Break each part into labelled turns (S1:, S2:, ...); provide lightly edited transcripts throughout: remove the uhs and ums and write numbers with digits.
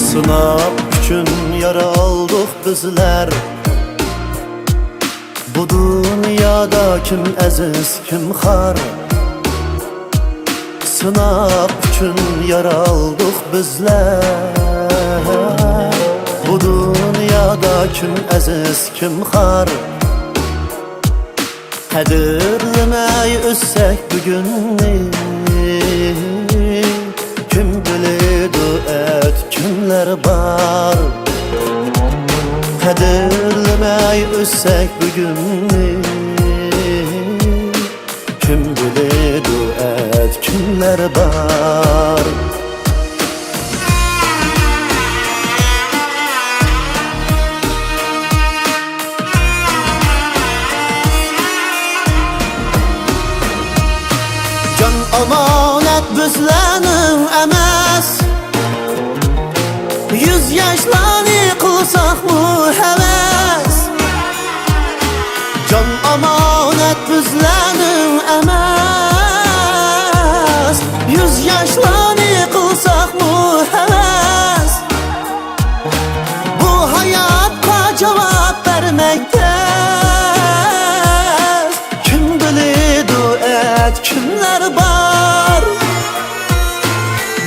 S1: Sınaq üçün yara aldıq bizlər. Bu dünyada kim əziz, kim xar. Sınaq üçün yara aldıq bizlər. Bu dünyada kim əziz, kim xar. Qədirləməy özsək bugünni, kim biledi kimler var. Qədirləməy özsək bugünni, kim biledi kimler var. Can amanət bizlərin əməz, 100 yaşlarını qılsaq mı həvəs. Can amanət bizlərin əməz, 100 yaşlarını qılsaq mı həvəs. Bu hayatqa cavab verməkdəz, kim bilidi kimler var.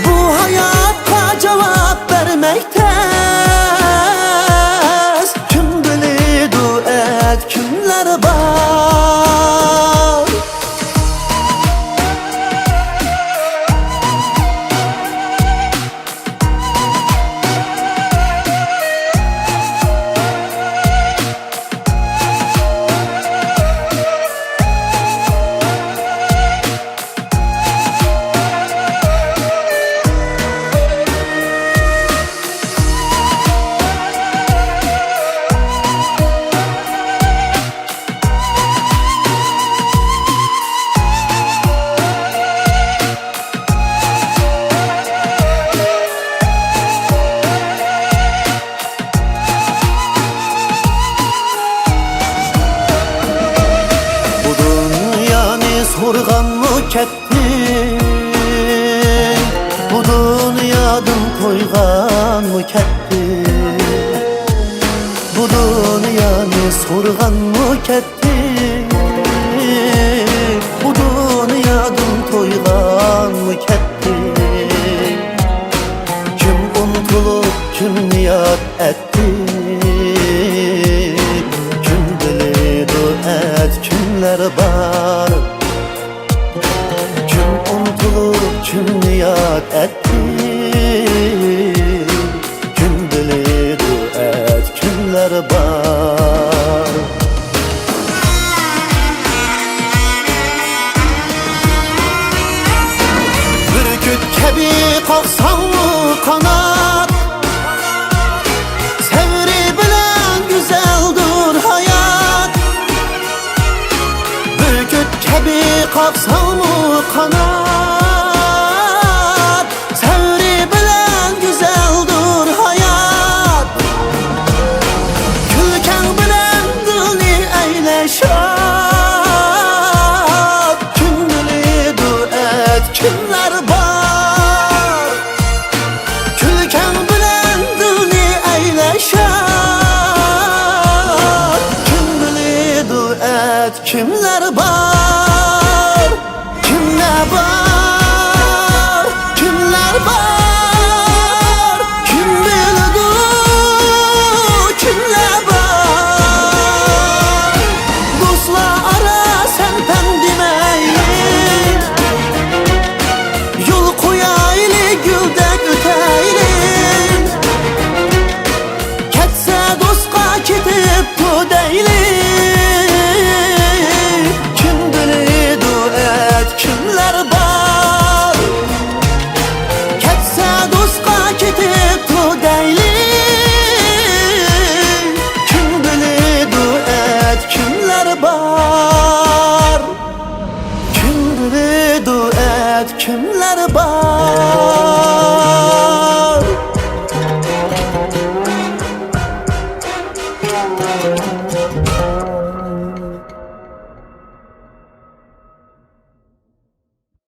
S1: Bu hayatqa cavab verməkdəz, kim bilidi kimler var. Sorğan mı kettin, bu dünyadan toyğan mı kettin. Bu dünyanı sorğan mı kettin, bu dünyadan toyğan mı kettin. Kim unutulup kim niyat etti, kim bilidi kimler var. Kim niyat etti, kim bilidi kimler var. Bürküt kebi kalksan mı kanat, sevri bilen güzeldir hayat. Bürküt kebi kalksan mı kanat, sevri bilen güzeldir hayat. Külken bilen dilni eyleşat, kim bilidi kimler var.